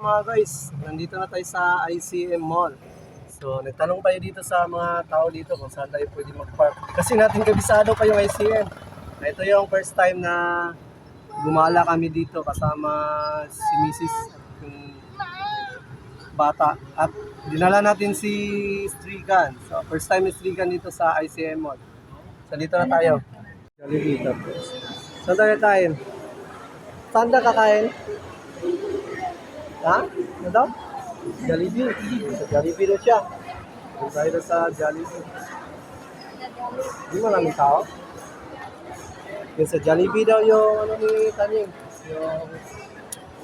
mga guys? Nandito na tayo sa ICM Mall. So, nagtanong tayo dito sa mga tao dito kung saan tayo pwede mag-park. Kasi natin kabisado pa yung ICM. Ito yung first time na gumala kami dito kasama si Mrs. yung bata. At dinala natin si Strigan. So, first time ni Strigan dito sa ICM Mall. So, dito na tayo. Jollibee tapos. Saan tayo kain? Saan ka kakain? Ha? Ano daw? Jollibee. Sa Jollibee na siya. Doon tayo na sa Jollibee. Hindi maraming tao. Yung sa Jollibee daw yung ano ni Taning. Yung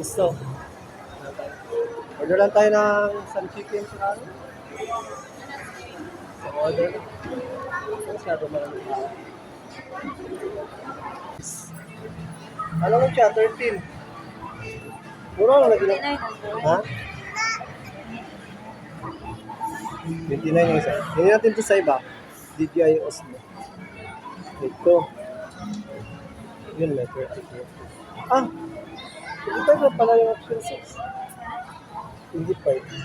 gusto. Order lang tayo ng some chicken sa ano. So order. Masyado maraming tao. Alam mo siya, 13. Mura lang lagi lang. Ha? 29 yung isa. Hindi natin ito sa iba. DJI Osmo. Ito. Yun, may 30. Ah! Ito na pala yung option 6. Hindi pa ito.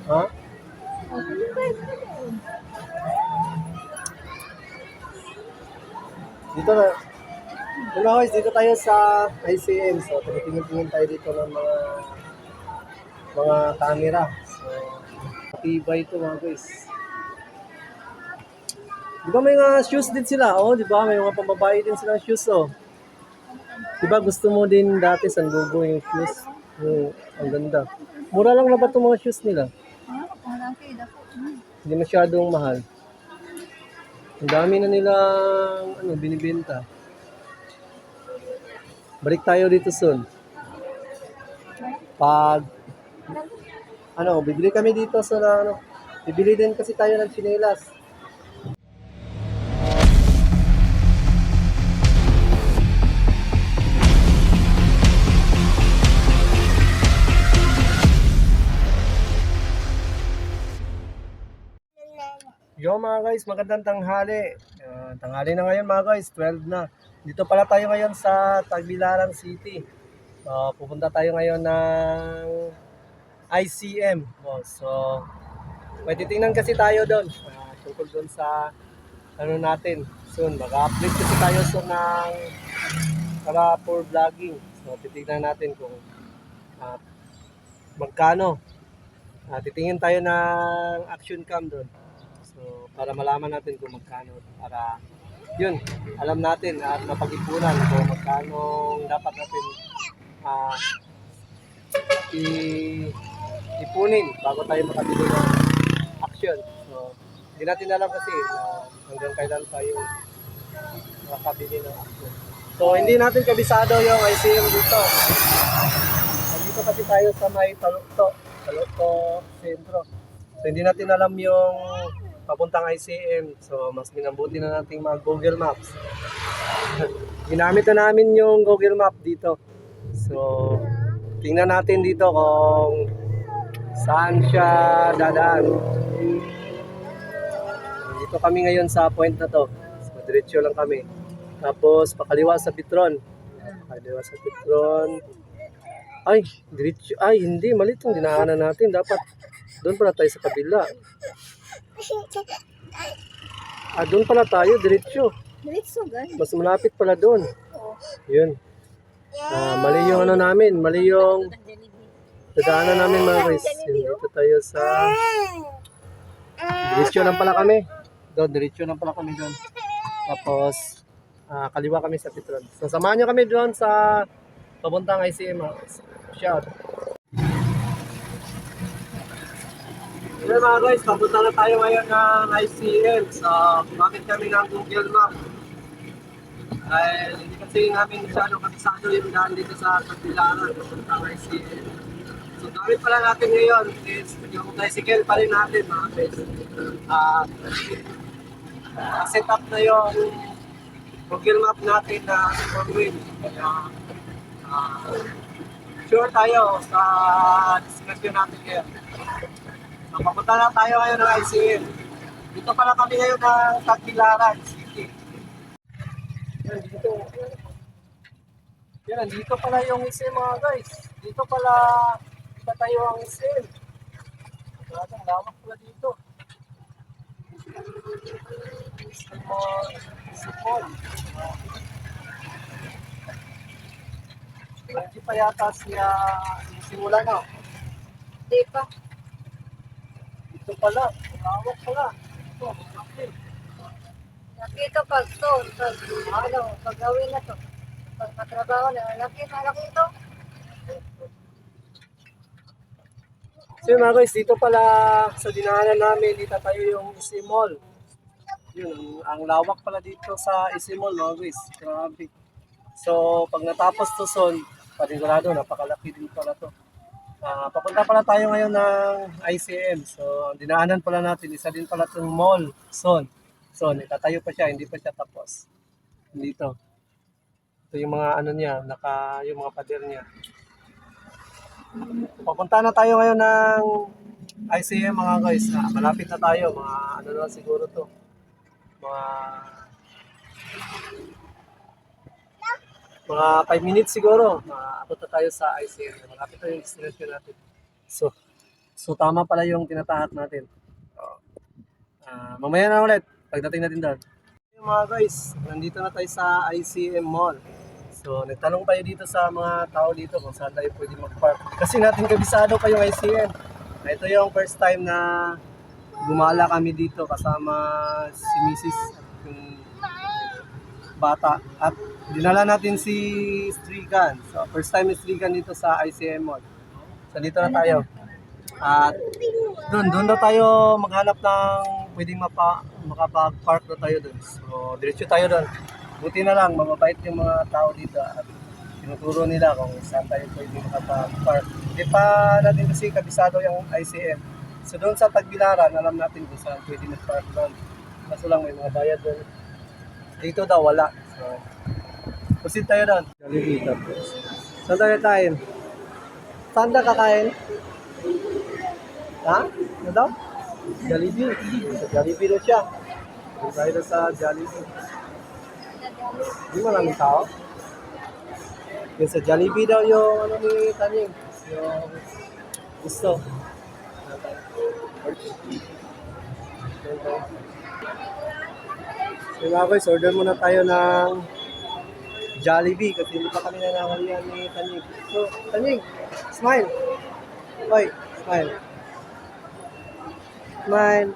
Ha? Dito na. Una guys, dito tayo sa ICM. So, tingin-tingin tayo dito ng mga camera. So, matibay ito mga guys. Di ba may mga shoes din sila? Oh, di ba? May mga pambabae din silang shoes, oh. Di ba gusto mo din dati sa Google yung shoes? Oh, ang ganda. Mura lang na ba itong mga shoes nila? Hindi masyadong mahal. Ang dami na nilang binibenta. Balik tayo dito soon. Pag bibili kami dito sa bibili din kasi tayo ng tsinelas. Yo mga guys, magandang tanghali. Tanghali na ngayon mga guys, 12 na. Dito pala tayo ngayon sa Tagbilaran City. Pupunta tayo ngayon ng ICM. So, may titingnan kasi tayo doon. Tungkol doon sa natin. Soon, mag-update kasi tayo soon ng para for vlogging. So, titingnan natin kung magkano. Titingin tayo ng action cam doon. So, para malaman natin kung magkano. Para yun, alam natin at mapag-ipunan kung magkano dapat natin ipunin bago tayo makabili ng action. So, hindi natin alam kasi hanggang kailan tayo makabili ng action. So, hindi natin kabisado yung ICM dito. Dito kasi tayo sa may Talukto Sentro. So, hindi natin alam yung papuntang ICM. So, mas minabuti na natin mag-Google Maps. Ginamit na namin yung Google Map dito. So, tingnan natin dito kung saan siya dadaan. Dito kami ngayon sa point na to. So, diretso lang kami. Tapos, pakaliwa sa Petron. Pakaliwa sa Petron. Ay, diretso. Ay, hindi. Mali itong dinaanan natin. Dapat doon pala tayo sa kabila. Doon pala tayo, diretso. Mas malapit pala doon. Yun. Mali yung namin, mali yung dadaanan namin mga guys. Dito tayo sa diretso lang pala kami. Doon, diretso lang pala kami doon. Tapos, kaliwa kami sa Petron. So, samahan nyo kami doon sa papuntang ICM. Shout. Hey mga guys, papunta na tayo ngayon ng ICM. So, gumamit kami ng Google Map. Dahil hindi kasi namin masyadong kabisado yung daan dito sa Tagbilaran, papuntang ICM. So, gamit pala natin ngayon is yung tricycle pa rin natin mga guys. Set up na yung Google Map natin na super wheel. Kaya, sure tayo sa discussion natin ngayon. So, papunta na tayo ngayon ng ICM. Dito pala kami ngayon ng Tagbilaran City. Yan, dito pala yung ICM mga guys. dito pala tatayo ang SM. Ang lawak pala dito. Sipol. Hindi pa yata siya simula na. Di pa. Ito pala, lawak pala. Ito, okay. Nakita pag to, pag gawin na to. Pag matrabaho na, malaki ito. So yun mga guys, dito pala sa dinaanan namin, dito tayo yung Isimol. Yun, ang lawak pala dito sa Isimol mga guys. Grabe. So pag natapos to son, panigurado, napakalaki din pala to. Papunta pala tayo ngayon ng ICM. So ang dinaanan pala natin, isa din pala itong mall, son. So itatayo pa siya, hindi pa siya tapos. Dito. Ito yung mga ano niya, yung mga pader niya. Papunta na tayo ngayon ng ICM mga guys. Malapit na tayo, mga ano na siguro to. Mga 5 minutes siguro. Maabot na tayo sa ICM. Malapit na yung destination natin. So tama pala yung tinatahak natin. Mamaya na ulit pagdating natin doon. Mga guys, nandito na tayo sa ICM Mall. So, nagtanong tayo dito sa mga tao dito kung saan tayo pwede mag-park. Kasi natin kabisado pa yung ICM. Ito yung first time na gumala kami dito kasama si Mrs. at yung bata. At dinala natin si Strigan. So, first time ni Strigan dito sa ICM Mall. So, dito na tayo. At doon na tayo maghanap ng pwedeng makapag-park na tayo doon. So, diretso tayo doon. Buti na lang, mababait yung mga tao dito at tinuturo nila kung saan tayo pwede makapag-park. Hindi pa natin kasi kabisado yung ICM. So doon sa Tagbilaran, alam natin kung saan pwede mag-park doon. Kaso lang may mga bayad doon. Dito daw wala. So, proceed tayo doon. Jollibee tapos. Saan tayo kain? Saan na kakain? Ha? Ano daw? Jollibee. Sa Jollibee daw siya. Tayo na sa Jollibee. Hindi maraming tao. Yung sa Jollibee daw yung ano ni Tanying. Yung gusto. So mga guys, order muna tayo ng Jollibee kasi hindi pa kami nanangalian ni Tanying. So, Tanying, smile. Hoy, smile. Smile.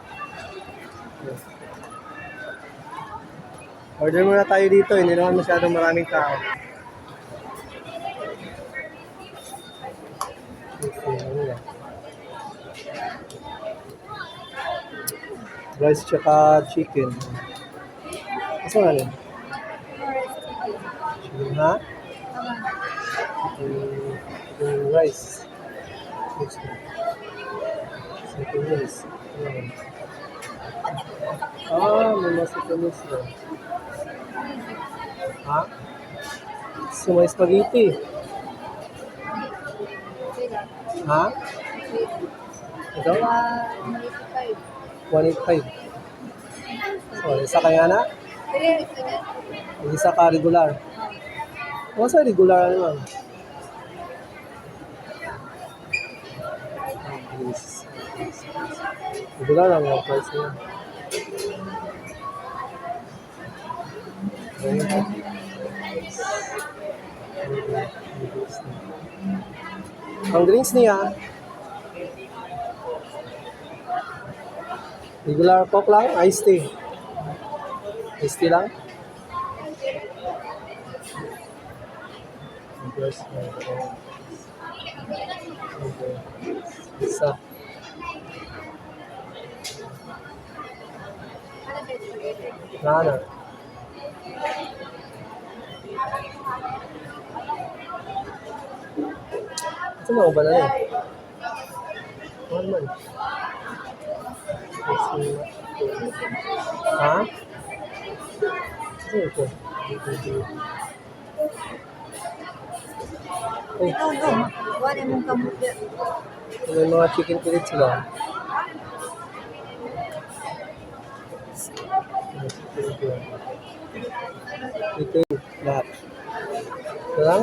Order muna tayo dito, hindi naman masyadong maraming tao. Rice tsaka chicken. Asa nga rin? Chicken, ha? Yung rice. Chicken rice. May nasa kamis na. Ha? So, may spaghetti. Ha? Ito? 185. So, isa kaya na? Isa ka regular. O, sa regular naman. Regular lang yung price niya. Ang drinks niya, regular Coke lang, iced tea. Iced tea lang. Isa. Nana. Ito mo ba na yun? Ano man? Ha? Ito ito. Ay, Wala mong kamutya. may mga chicken fillet sila. Ito yung lahat. Ito lang?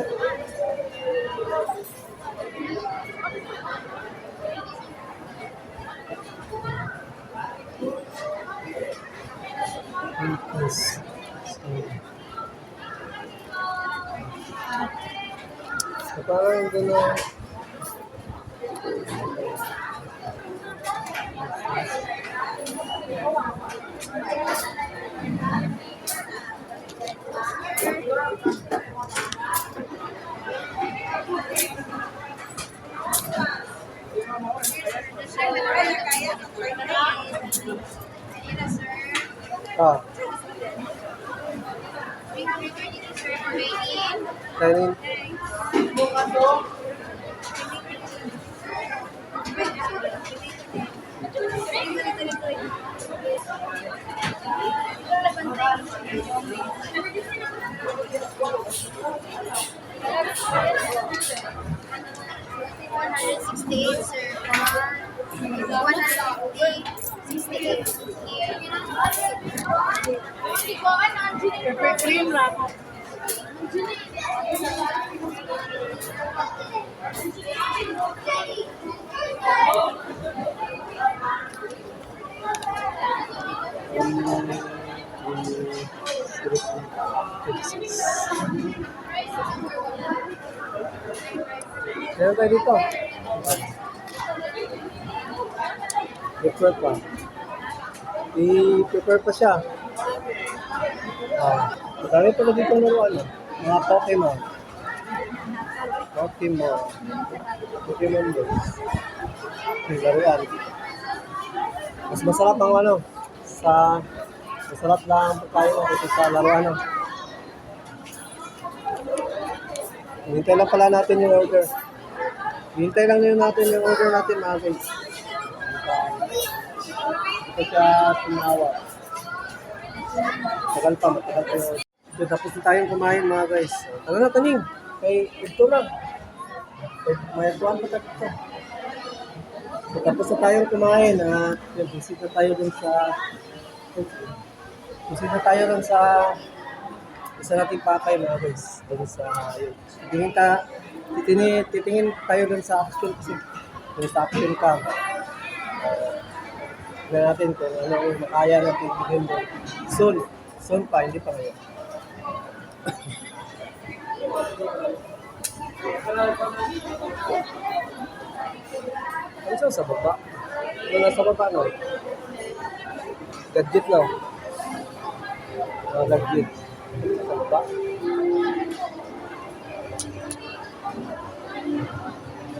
yung gano'n. Ah, kanin. $168, sir. 168. Pepper cream wrap. Meron tayo dito. Prepare pa. I-prepare pa siya. Madami pala dito laruan. Mga Pokemon. Pokemon Boys. Yung laruan. Mas masarap ang ano, masarap lang ang pagkain mo dito sa laruan. Hintay lang pala natin yung order. Hintay lang yun natin yung order natin mga guys. Ito siya tumawa. Matagal pa yung order. So, tapos na tayong kumain mga guys. Ano na taning? Kay ito lang. May tuwan pa ito. So, tapos na tayong kumain. Visit na tayo dun sa isa nating pakay mga guys. Dun sa yun. Titingin tayo dun sa action kasi. Dun sa action cam. Tignan natin kung ano yung makaya natin tignan doon. Soon pa, hindi pa ngayon. Ano siya sa baba? Ano nasa baba, no? Gadget, no? Gadget. Sa baba.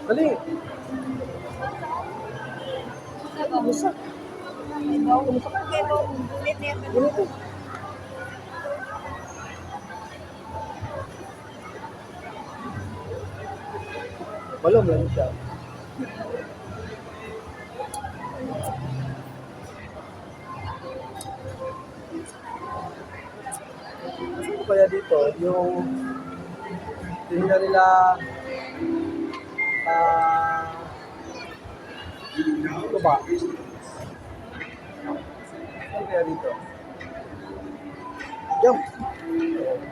Dali! Kumusta? Kumusta ka? Ganito. Balong lang siya. Ano kaya dito? Yung tingnan nila ito ba? Ano kaya dito? Jump!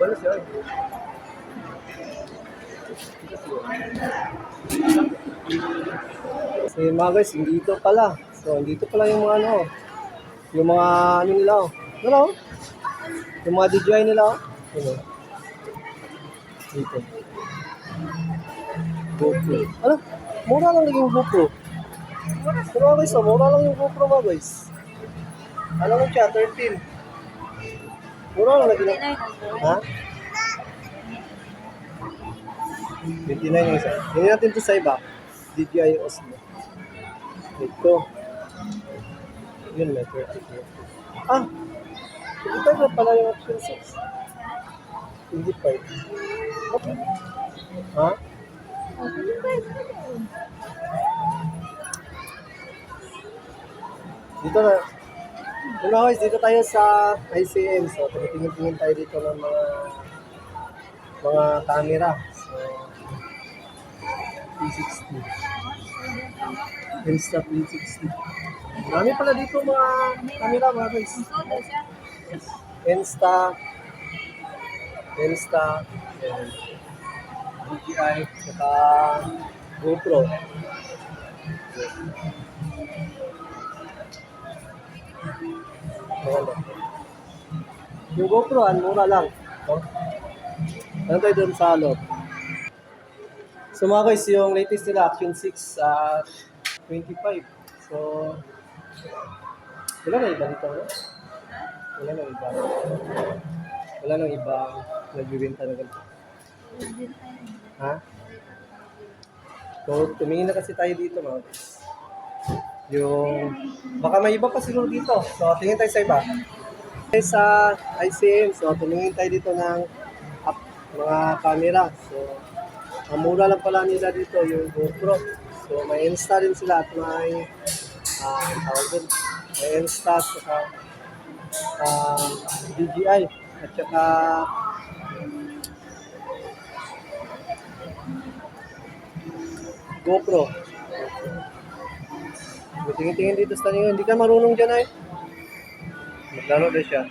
Balas yun. So yung mga guys, dito pala. So dito pala yung mga yung mga ano nila. Ano? Yung mga DJI nila. Ano? Dito. GoPro. Ano? Mura lang naging GoPro. Pero mga guys, mura lang yung GoPro mga guys. Ano lang siya? 13. Mura lang naging. Ha? 29 yung isa. Hindi natin ito sa iba. DJI Osmo. Ito. Yun, may 30. Ito na pala yung option 6. Hindi pa ito. Ha? Dito na. Mga guys, dito tayo sa ICM. So, tingin tayo dito ng mga camera. So, 360. Insta360. Marami pala dito mga camera mga guys. Insta, and DJI, saka GoPro. Maganda. Yung GoPro, mura lang. No? Ano tayo doon sa loob? So mga guys, yung latest nila, Action 6 at 25. So, wala na iba dito, no? Wala na iba. Wala nang ibang nagbibenta na ganito. Ha? So, tumingin na kasi tayo dito, mga guys. Yung, baka may iba pa siguro dito. So, tingin tayo sa iba. Sa ICM, so tumingin tayo dito ng mga camera. So, ang mura lang pala nila dito yung GoPro. So, may Insta din sila at may tawag din, may Insta at saka DJI at saka GoPro. Tingin-tingin dito sa tanong, hindi ka marunong dyan ay. Maglaro na siya.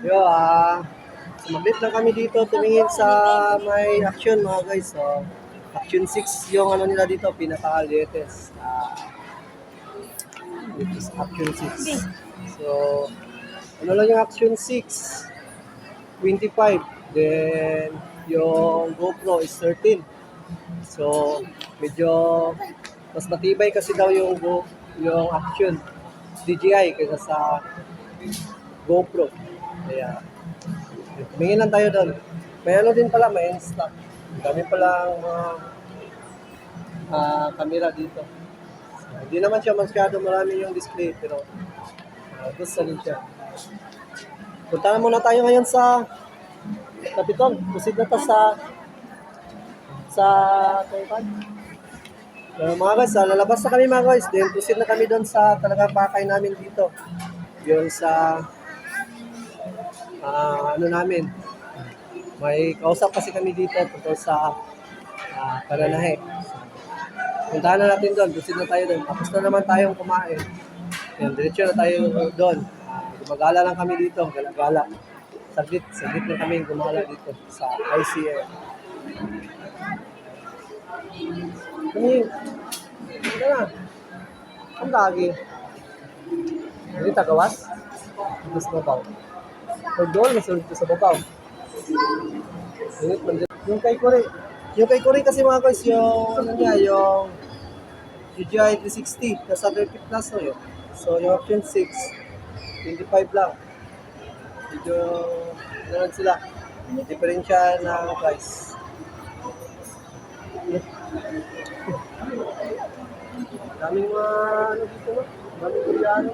Yo, mag-lit lang kami dito, tumingin sa may Action mga guys. So, Action 6 yung ano nila dito, pinaka-latest. Latest Action 6. So, ano lang yung Action 6? 25. Then, yung GoPro is 13. So, medyo mas matibay kasi daw yung Action DJI kaysa sa GoPro. Kaya, tumingin lang tayo doon. May ano din pala, may Insta. Dami palang mga camera dito. So, hindi naman siya masyado marami yung display, pero gusto din siya. Punta muna tayo ngayon sa Capitol. Proceed na to sa Taypan. Mga guys, lalabas na kami mga guys. Then proceed na kami doon sa talagang pakay namin dito. Yun sa ano namin. May kausap kasi kami dito tungkol sa Paranahe. Puntahan na natin doon. Proceed na tayo doon. Tapos na naman tayong kumain. Yan, diretso na tayo doon. Gumagala lang kami dito. Gala-gala. Saglit na kami gumala dito sa ICM. Kami, ito na. Ang lagi. Hindi tagawas? Mas babaw. Pag doon, masunod ko sa babaw. Yung kay Kuri kasi mga guys, yung ano niya, yung DJI 360, nasa 30 plus na yun. So, yung Action 6, 25 lang. Medyo, naman sila. Diferensya ng price. Daming mga ano dito, no? Daming Koreano.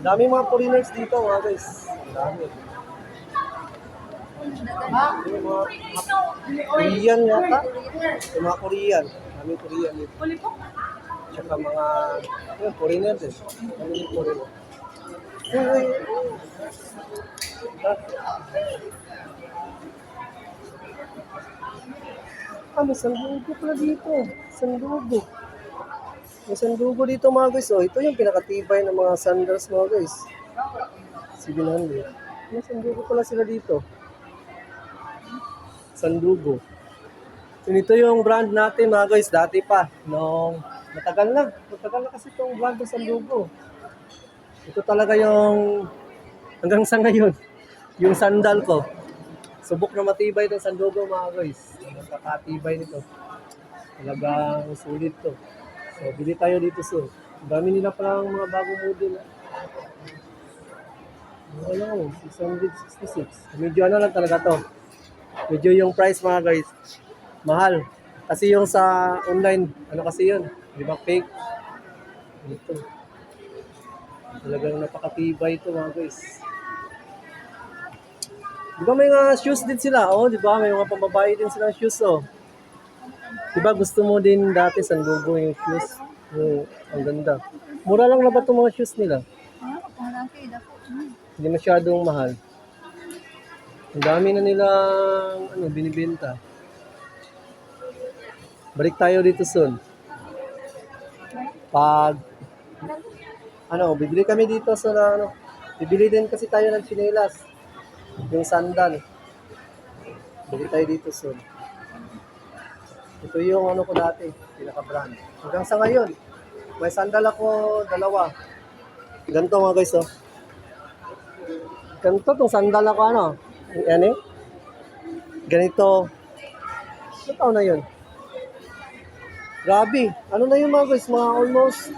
Daming mga foreigners dito, mga guys. Dami. Yung mga Korean yata. Yung mga Korean. Daming Korean dito. Tsaka mga foreigner din. Daming foreigner. Uy. May sandugo pala dito. Sandugo. May sandugo dito mga guys. Oh, ito yung pinakatibay ng mga sandals mga guys. 700. May sandugo pala sila dito. Sandugo. So, ito yung brand natin mga guys. Dati pa. Matagal na. Matagal na kasi itong brand ng sandugo. Ito talaga yung hanggang sa ngayon. Yung sandal ko. Subok na matibay itong sandugo mga guys. Nakakatibay nito. Talagang sulit to. So, bili tayo dito soon. Dami nila palang mga bagong model. Ano, 666. Medyo ano lang talaga to. Medyo yung price mga guys, mahal. Kasi yung sa online, ano kasi yun? Di ba fake? Ito. Talagang napakatibay ito mga guys. Di ba may mga shoes din sila? Oh, di ba? May mga pambabae din silang shoes, oh. Di ba gusto mo din dati sandugo yung shoes? Oh, ang ganda. Mura lang na ba itong mga shoes nila? Hindi masyadong mahal. Ang dami na nilang binibenta. Balik tayo dito soon. Pag bibili kami dito sa bibili din kasi tayo ng tsinelas. Yung sandal. Bili tayo dito soon. Ito yung ko dati, pinaka-brand. Hanggang sa ngayon, may sandal ako, 2. Ganito mga guys, oh. Ganito tong sandal ako, yan eh. ganito. Ano taon na yun? Grabe. Ano na yun mga guys? Mga almost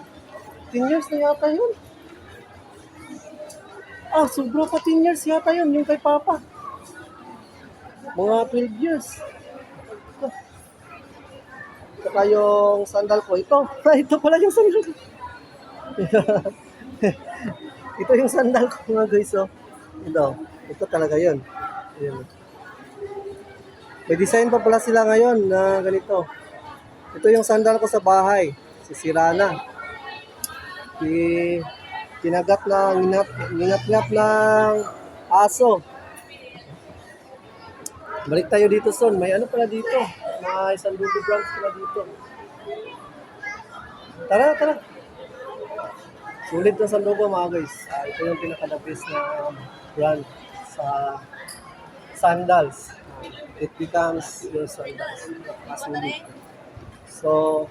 10 years na yata yun. Sobra pa 10 years yata yun. Yung kay Papa. Mga 12 years. Saka yung sandal ko. Ito. Ito pala yung sandal ko. Ito yung sandal ko mga guys. Oh. Ito talaga yun. Ayan. May design pa pala sila ngayon na ganito. Ito yung sandal ko sa bahay. Sisira na. Kinagat na, ngingat-ngat ng aso. Balik tayo dito, Son. May ano pala dito? May San Lugo branch pala dito. Tara. Sulit na San Lugo mga guys. Ito yung pinaka-the-best na brand sa sandals. It becomes your sandals. Sulit. So,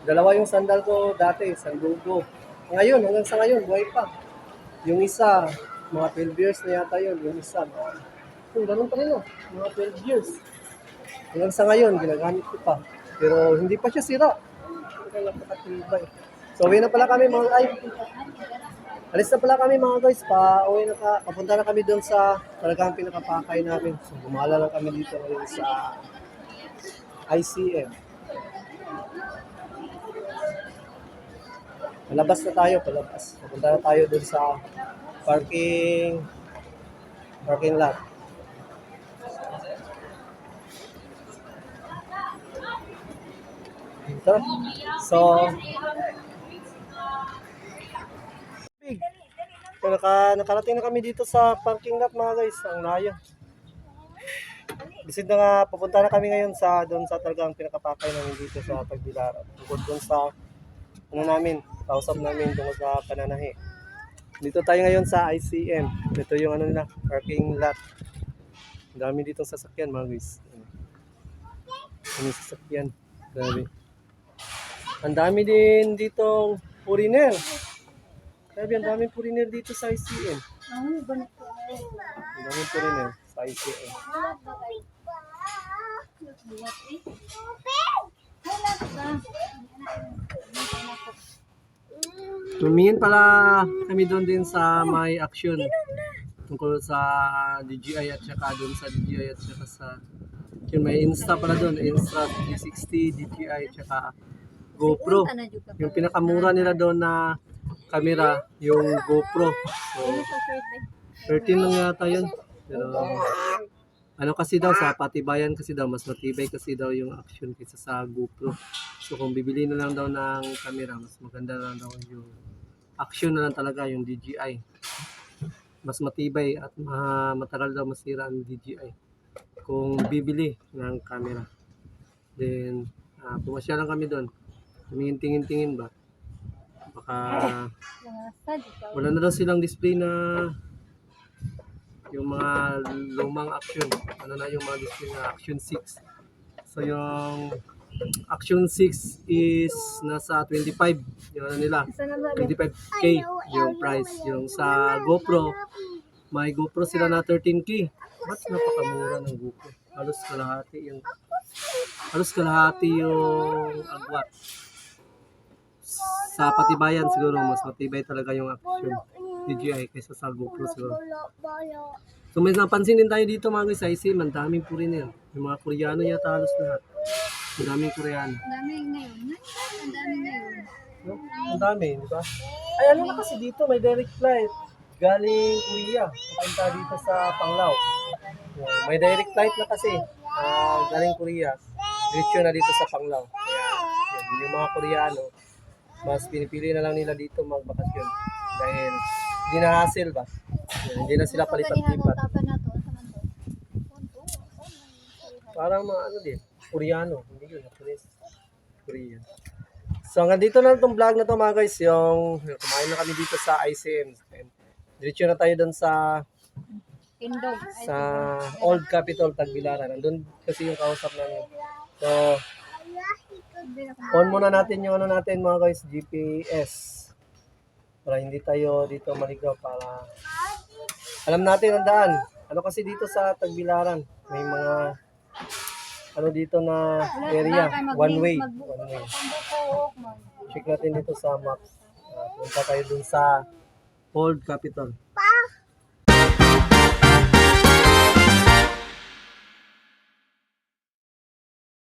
dalawa yung sandal ko dati, San Lugo. Ngayon, hanggang sa ngayon, buhay pa. Yung isa, mga 12 years na yata yun. Yung isa, ganun pa rin oh. Mga 12 years. Hanggang sa ngayon, ginagamit ko pa. Pero hindi pa siya sira. Kaya napakatibay. So, uwi na pala kami mga alis na pala kami mga guys. Papunta na kami doon sa talagang pinakapakay namin. So, gumala lang kami dito ngayon sa ICM. Palabas na tayo. Papunta na tayo doon sa parking lot. Ito. So, nakarating na kami dito sa parking lot mga guys. Ang layo. Bisid na nga, pupunta na kami ngayon doon sa talagang pinakapakay namin dito sa Tagbilaran. Bukod doon sa kausap namin doon sa Pananahi. Dito tayo ngayon sa ICM. Ito yung parking lot. Ang dami ditong sasakyan mga guys. Ang sasakyan. Grabe. Ang dami din ditong foreigner. Grabe, ang daming foreigner dito sa ICM. Ang daming foreigner sa ICM. Tumingin pala kami doon din sa may action tungkol sa DJI at saka doon sa DJI at saka sa may Insta pala doon, Insta 360, DJI at saka GoPro. Yung pinakamura nila doon na camera, yung GoPro. So, 13 lang yata yun. Pero, ano kasi daw, sa patibayan kasi daw, mas matibay kasi daw yung action kaysa sa GoPro. So kung bibili na lang daw ng camera, mas maganda lang daw yung action na lang talaga, yung DJI. Mas matibay at matagal daw masira ang DJI kung bibili ng camera. Then, pumasya lang kami doon. Tingin-tingin ba? Baka wala na daw silang display na yung mga lumang action. Ano na yung mga display na Action 6. So yung Action 6 is nasa 25. Yung ano nila, 25k yung price. Yung sa GoPro, may GoPro sila na 13k. Mas napakamura ng GoPro. Halos kalahati yung agwat. Sa patibayan siguro, mas matibay talaga yung Action DJI kaysa sa GoPro siguro. So may napansin din tayo dito mga guys, sa ICM, ang daming foreigner. Yung mga Koreano yata halos lahat. Ang daming Koreano. Ang dami ngayon. No? Ang dami, di ba? Ay, ano na kasi dito, may direct flight. Galing Korea, papunta dito sa Panglao. May direct flight na kasi, galing Korea. Diretso na dito sa Panglao. Kaya, yung mga Koreano, mas pinipili na lang nila dito magbakasyon. Dahil, hindi na hassle ba? Hindi na sila palipat-lipat. Parang mga ano din, Koreano. Hindi yun, Japanese. Korean. So hanggang dito na itong vlog na to mga guys. Yung kumain na kami dito sa ICM. Diretso na tayo doon sa Old Capitol Tagbilaran. Nandun kasi yung kausap namin. So, on muna natin yung ano natin mga guys, GPS. Para hindi tayo dito maligaw, para alam natin ang daan. Ano kasi dito sa Tagbilaran, may mga ano dito na area, one way. Check natin dito sa maps. Punta tayo dun sa Old Capitol.